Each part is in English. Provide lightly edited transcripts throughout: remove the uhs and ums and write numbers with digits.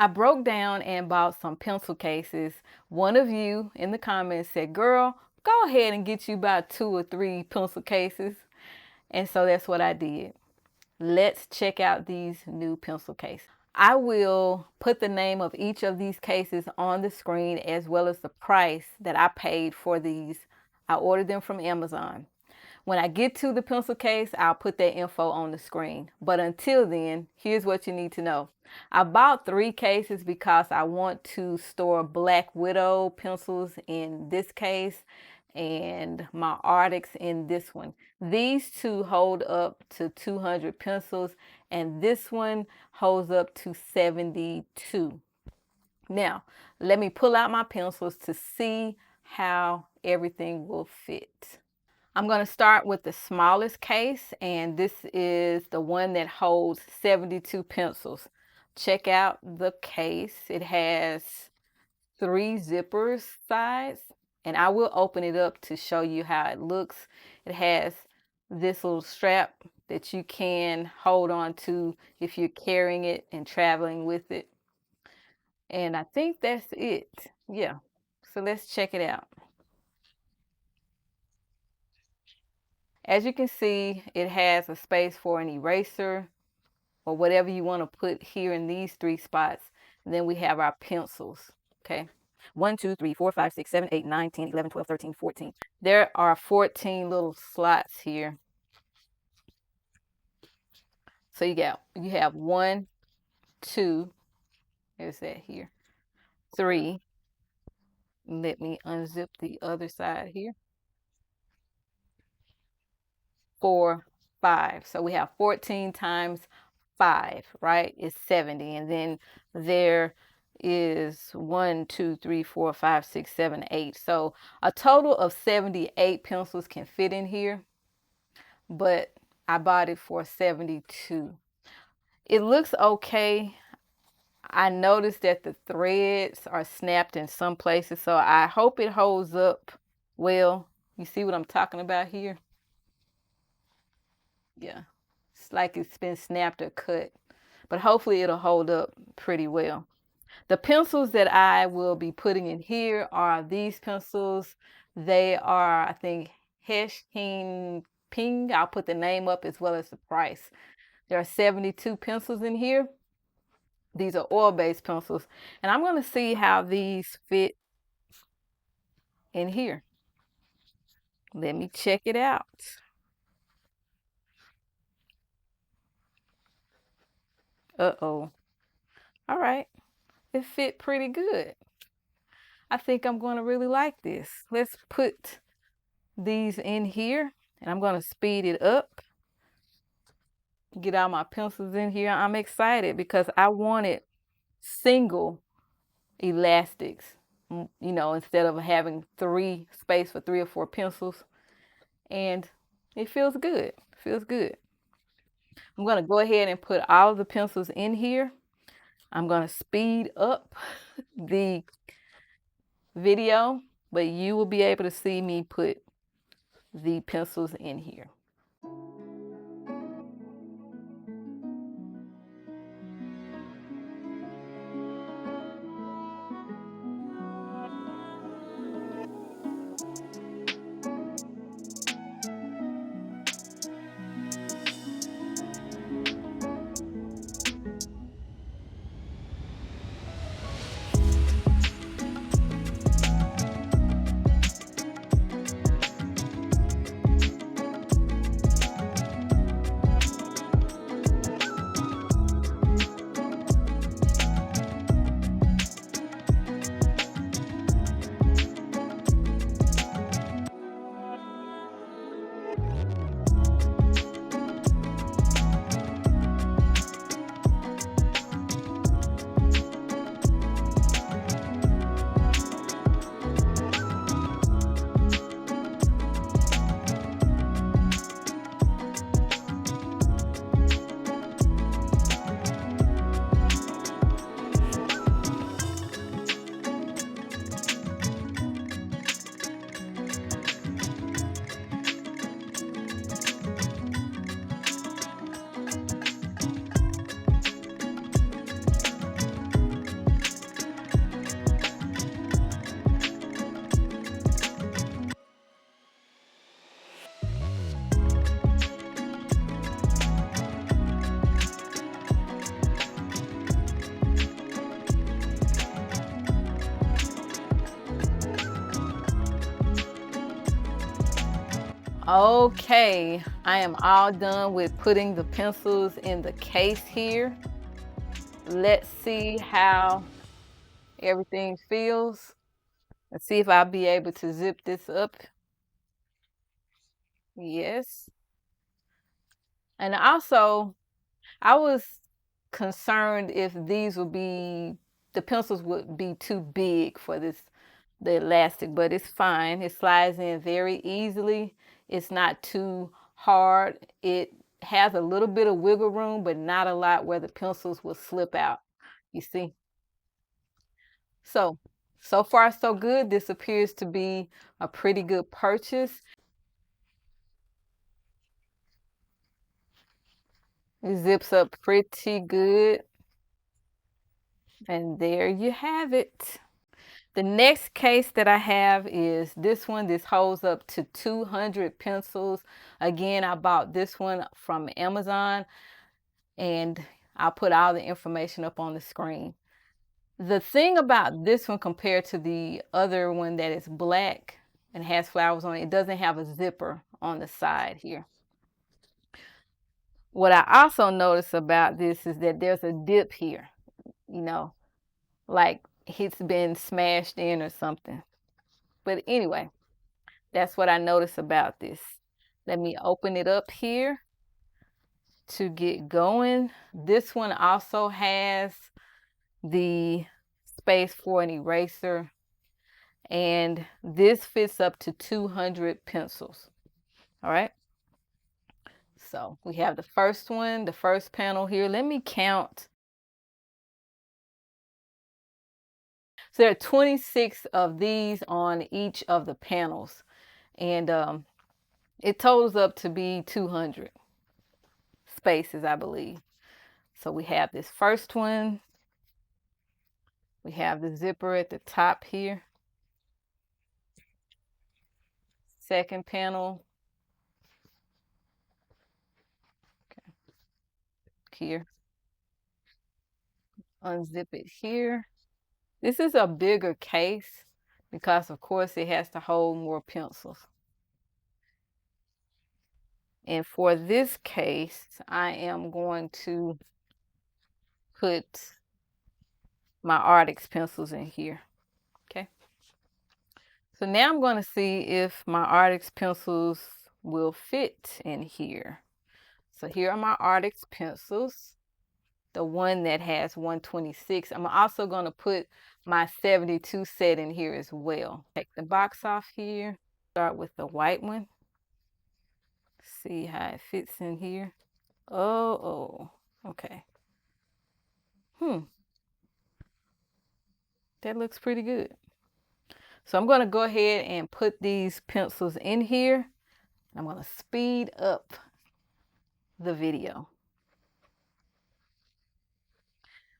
I broke down and bought some pencil cases. One of you in the comments said, girl, go ahead and get you about 2 or 3 pencil cases. And so that's what I did. Let's check out these new pencil cases. I will put the name of each of these cases on the screen as well as the price that I paid for these. I ordered them from Amazon. When I get to the pencil case, I'll put that info on the screen. But until then, here's what you need to know. I bought 3 cases because I want to store Black Widow pencils in this case and my Arrtx in this one. These two hold up to 200 pencils and this one holds up to 72. Now, let me pull out my pencils to see how everything will fit. I'm going to start with the smallest case, and this is the one that holds 72 pencils. Check out the case. It has 3 zippers sides, and I will open it up to show you how it looks. It has this little strap that you can hold on to if you're carrying it and traveling with it. And I think that's it. Yeah. So let's check it out. As you can see, it has a space for an eraser or whatever you want to put here in these 3 spots. And then we have our pencils, okay? 1, 2, 3, 4, 5, 6, 7, 8, 9, 10, 11, 12, 13, 14. There are 14 little slots here. So you have 1, 2, there's that here, 3. Let me unzip the other side here. 4, 5. So we have 14 times 5, right? Is 70. And then there is 1, 2, 3, 4, 5, 6, 7, 8. So a total of 78 pencils can fit in here, but I bought it for 72. It looks okay. I noticed that the threads are snapped in some places, so I hope it holds up well. You see what I'm talking about here? Yeah, it's like it's been snapped or cut, but hopefully it'll hold up pretty well. The pencils that I will be putting in here are these pencils. They are, I think, Heshengping. I'll put the name up as well as the price. There are 72 pencils in here. These are oil-based pencils, and I'm going to see how these fit in here. Let me check it out. Uh-oh. All right. It fit pretty good. I think I'm going to really like this. Let's put these in here, and I'm going to speed it up. Get all my pencils in here. I'm excited because I wanted single elastics, you know, instead of having space for 3 or 4 pencils. And it feels good. Feels good. I'm going to go ahead and put all of the pencils in here. I'm going to speed up the video, but you will be able to see me put the pencils in here. Okay, I am all done with putting the pencils in the case here. Let's see how everything feels. Let's see if I'll be able to zip this up. Yes. And also, I was concerned if the pencils would be too big for the elastic, but it's fine. It slides in very easily. It's not too hard. It has a little bit of wiggle room, but not a lot where the pencils will slip out. You see? So far so good. This appears to be a pretty good purchase. It zips up pretty good. And there you have it. The next case that I have is this one. This holds up to 200 pencils. Again, I bought this one from Amazon, and I'll put all the information up on the screen. The thing about this one compared to the other one that is black and has flowers on it, it doesn't have a zipper on the side here. What I also noticed about this is that there's a dip here, you know, like it's been smashed in or something. But anyway, that's what I noticed about this. Let me open it up here to get going. This one also has the space for an eraser, and this fits up to 200 pencils. All right. So we have the first one, the first panel here. Let me count. So there are 26 of these on each of the panels, and it totals up to be 200 spaces, I believe. So we have this first one. We have the zipper at the top here. Second panel. Okay. Here. Unzip it here. This is a bigger case because, of course, it has to hold more pencils. And for this case, I am going to put my Arrtx pencils in here. Okay. So now I'm going to see if my Arrtx pencils will fit in here. So here are my Arrtx pencils. The one that has 126. I'm also going to put my 72 set in here as well. Take the box off here. Start with the white one. See how it fits in here. Oh, okay. That looks pretty good. So I'm going to go ahead and put these pencils in here. I'm going to speed up the video.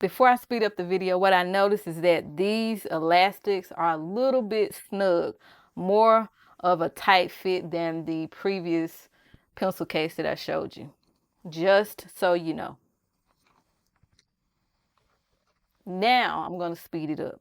Before I speed up the video, what I noticed is that these elastics are a little bit snug, more of a tight fit than the previous pencil case that I showed you. Just so you know. Now I'm going to speed it up.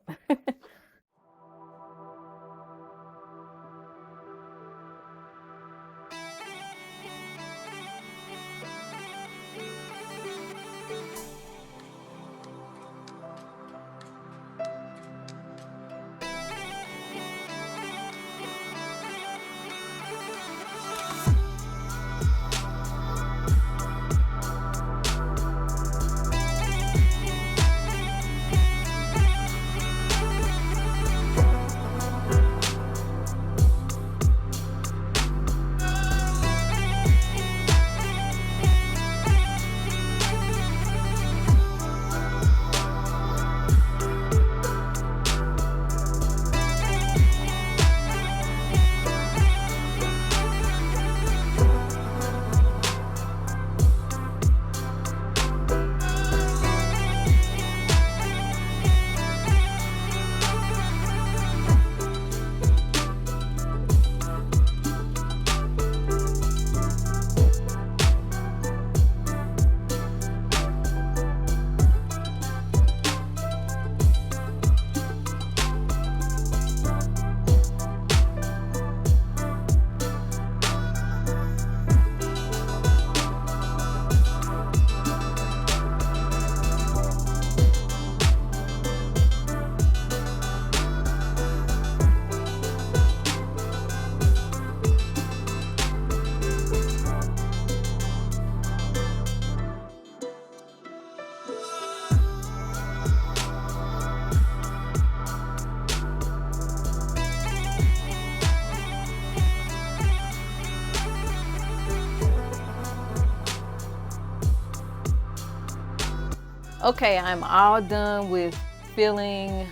Okay, I'm all done with filling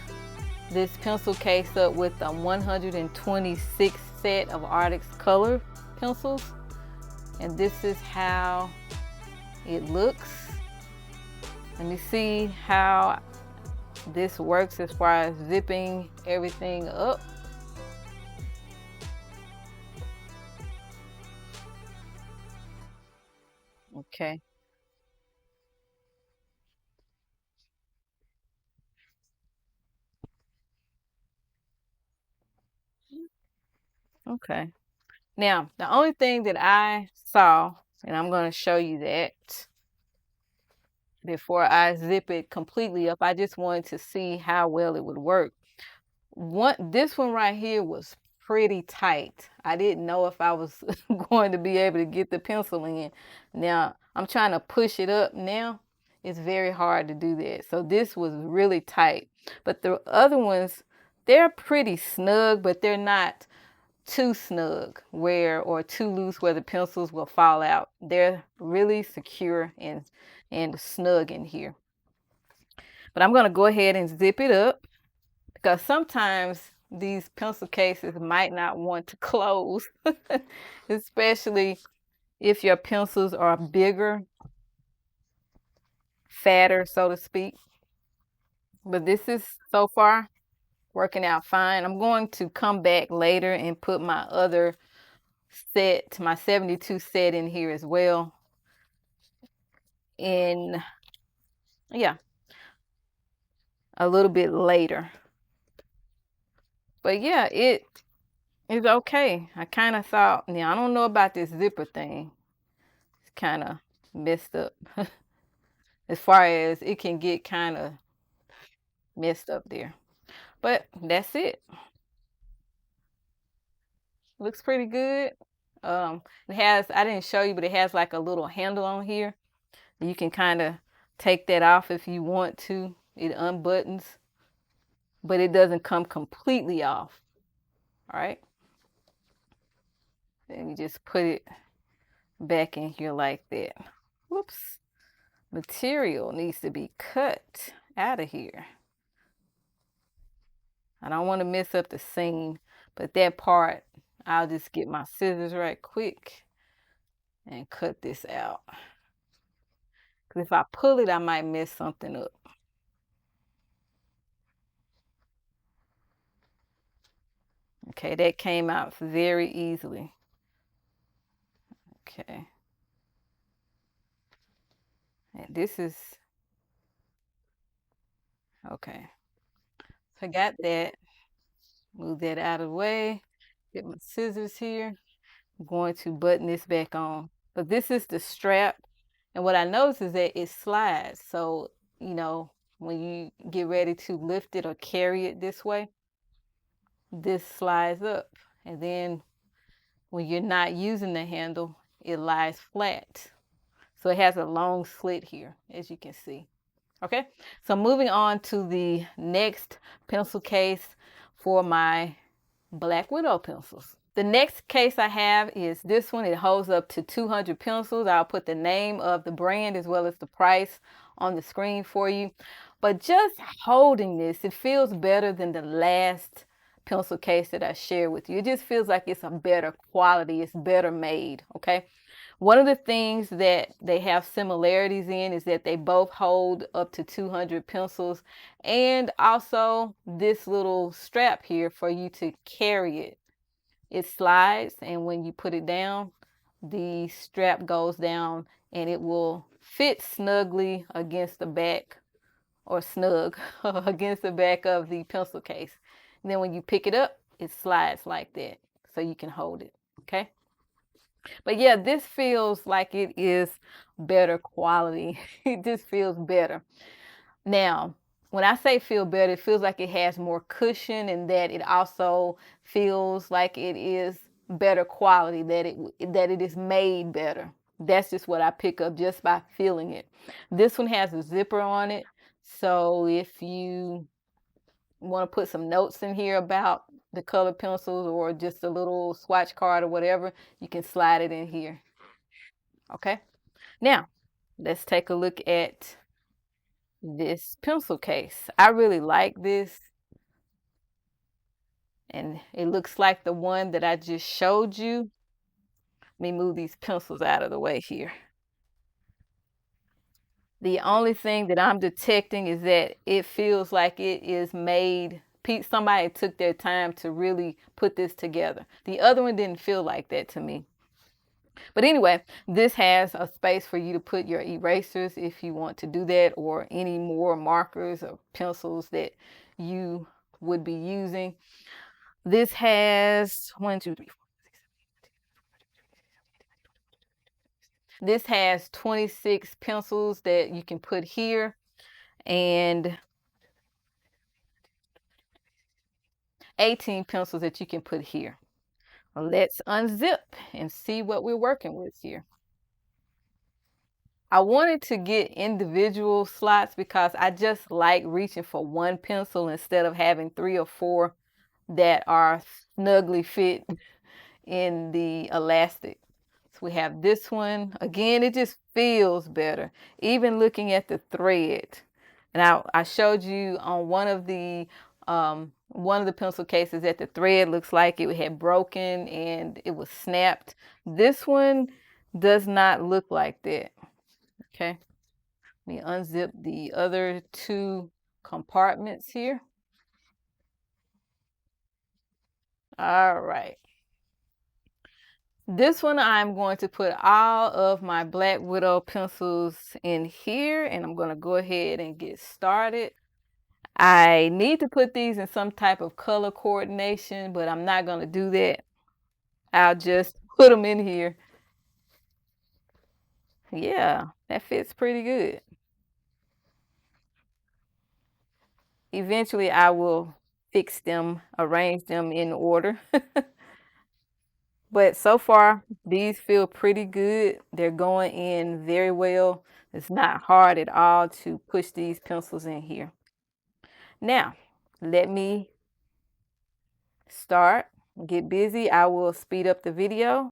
this pencil case up with a 126 set of Arrtx color pencils. And this is how it looks. Let me see how this works as far as zipping everything up. Okay. Okay. Now, the only thing that I saw, and I'm going to show you that before I zip it completely up, I just wanted to see how well it would work. This one right here was pretty tight. I didn't know if I was going to be able to get the pencil in. Now, I'm trying to push it up now. It's very hard to do that. So this was really tight. But the other ones, they're pretty snug, but they're not too snug or too loose where the pencils will fall out. They're really secure and snug in here. But I'm going to go ahead and zip it up because sometimes these pencil cases might not want to close, especially if your pencils are bigger, fatter, so to speak. But this is so far working out fine. I'm going to come back later and put my other set, my 72 set in here as well. In, yeah, a little bit later. But yeah, it is okay. I kind of thought, yeah, I don't know about this zipper thing. It's kind of messed up. As far as it can get kind of messed up there. But that's it. Looks pretty good. It has, I didn't show you, but it has like a little handle on here. You can kind of take that off if you want to. It unbuttons, but it doesn't come completely off. All right. Then you just put it back in here like that. Whoops. Material needs to be cut out of here. I don't want to mess up the seam, but that part, I'll just get my scissors right quick and cut this out. Because if I pull it, I might mess something up. Okay, that came out very easily. Okay. And this is, okay. So I got that. Move that out of the way. Get my scissors here. I'm going to button this back on. But this is the strap. And what I noticed is that it slides. So, when you get ready to lift it or carry it this way, this slides up. And then when you're not using the handle, it lies flat. So it has a long slit here, as you can see. Okay, so moving on to the next pencil case for my Black Widow pencils. The next case I have is this one. It holds up to 200 pencils. I'll put the name of the brand as well as the price on the screen for you. But just holding this, it feels better than the last pencil case that I shared with you. It just feels like it's a better quality. It's better made, okay? One of the things that they have similarities in is that they both hold up to 200 pencils, and also this little strap here for you to carry it. It slides, and when you put it down, the strap goes down and it will fit snugly against the back, or snug against the back of the pencil case. And then when you pick it up, it slides like that so you can hold it. Okay. But yeah, this feels like it is better quality. It just feels better. Now, when I say feel better, it feels like it has more cushion, and that it also feels like it is better quality, that it is made better. That's just what I pick up just by feeling it. This one has a zipper on it. So if you want to put some notes in here about the color pencils or just a little swatch card or whatever, you can slide it in here. Okay. Now, let's take a look at this pencil case. I really like this, and it looks like the one that I just showed you. Let me move these pencils out of the way here. The only thing that I'm detecting is that it feels like it is made, somebody took their time to really put this together. The other one didn't feel like that to me. But anyway, this has a space for you to put your erasers if you want to do that, or any more markers or pencils that you would be using. This has 1, 2, 3, 4. This has 26 pencils that you can put here, and 18 pencils that you can put here. Let's unzip and see what we're working with here. I wanted to get individual slots because I just like reaching for one pencil instead of having 3 or 4 that are snugly fit in the elastic. So we have this one. Again, it just feels better. Even looking at the thread. And I showed you on one of the pencil cases that the thread looks like it had broken and it was snapped. This one does not look like that. Okay. Let me unzip the other 2 compartments here. All right. This one, I'm going to put all of my Black Widow pencils in here, and I'm going to go ahead and get started. I need to put these in some type of color coordination, but I'm not going to do that. I'll just put them in here. Yeah, that fits pretty good. Eventually, I will fix them, arrange them in order. But so far, these feel pretty good. They're going in very well. It's not hard at all to push these pencils in here. Now, let me start, get busy. I will speed up the video.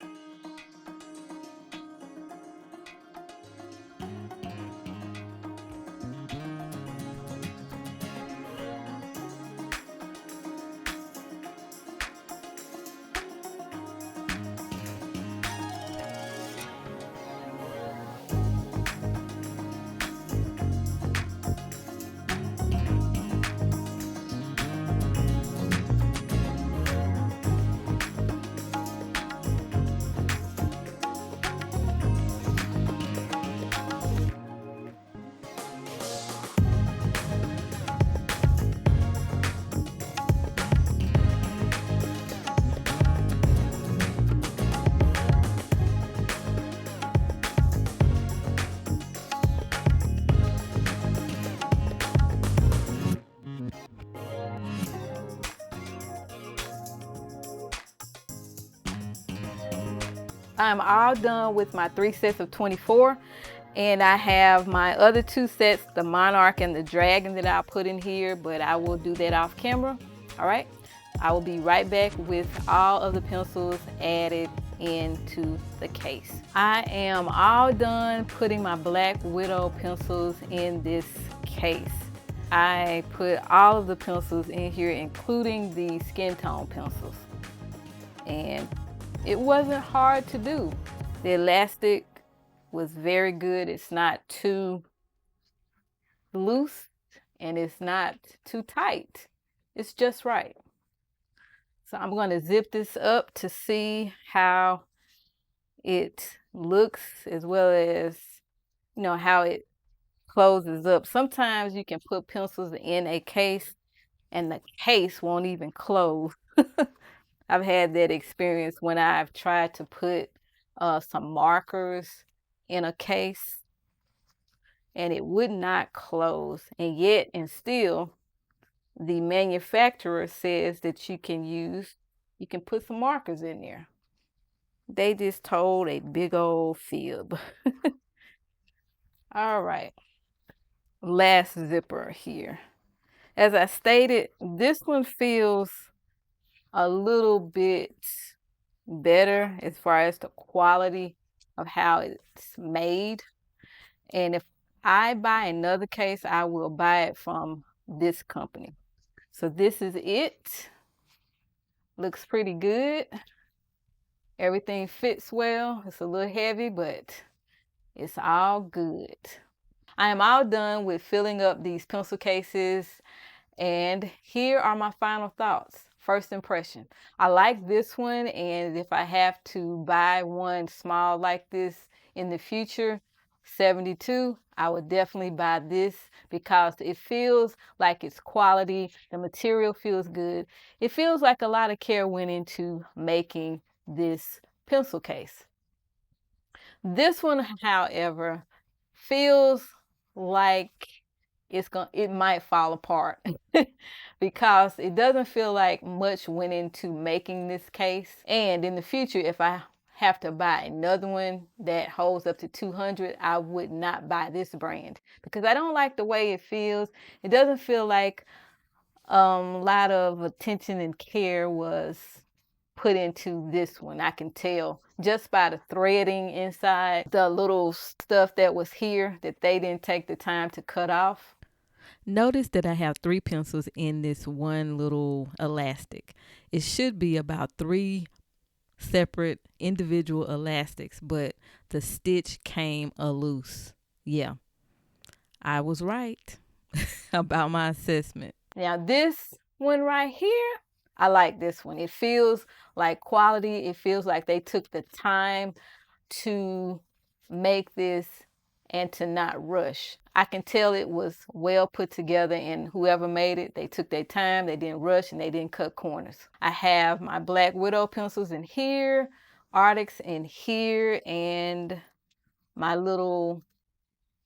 I'm all done with my 3 sets of 24, and I have my other 2 sets, the Monarch and the Dragon, that I'll put in here, but I will do that off camera. All right, I will be right back with all of the pencils added into the case. I am all done putting my Black Widow pencils in this case. I put all of the pencils in here, including the skin tone pencils, and it wasn't hard to do. The elastic was very good. It's not too loose and it's not too tight. It's just right. So I'm going to zip this up to see how it looks, as well as, how it closes up. Sometimes you can put pencils in a case and the case won't even close. I've had that experience when I've tried to put some markers in a case and it would not close. And yet, and still, the manufacturer says that you can put some markers in there. They just told a big old fib. All right, last zipper here. As I stated, this one feels a little bit better as far as the quality of how it's made. And if I buy another case, I will buy it from this company. So this is it. Looks pretty good. Everything fits well. It's a little heavy, but it's all good. I am all done with filling up these pencil cases, and here are my final thoughts. First impression. I like this one, and if I have to buy one small like this in the future, 72, I would definitely buy this because it feels like it's quality. The material feels good. It feels like a lot of care went into making this pencil case. This one, however, feels like it might fall apart because it doesn't feel like much went into making this case. And in the future, if I have to buy another one that holds up to 200, I would not buy this brand because I don't like the way it feels. It doesn't feel like a lot of attention and care was put into this one. I can tell just by the threading inside, the little stuff that was here that they didn't take the time to cut off. Notice that I have 3 pencils in this one little elastic. It should be about 3 separate individual elastics, but the stitch came loose. Yeah, I was right about my assessment. Now this one right here, I like this one. It feels like quality. It feels like they took the time to make this and to not rush. I can tell it was well put together, and whoever made it, they took their time, they didn't rush, and they didn't cut corners. I have my Black Widow pencils in here, Arrtx in here, and my little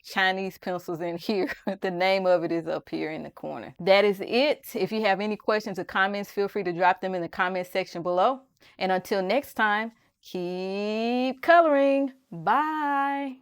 Chinese pencils in here. The name of it is up here in the corner. That is it. If you have any questions or comments, feel free to drop them in the comment section below. And until next time, keep coloring. Bye.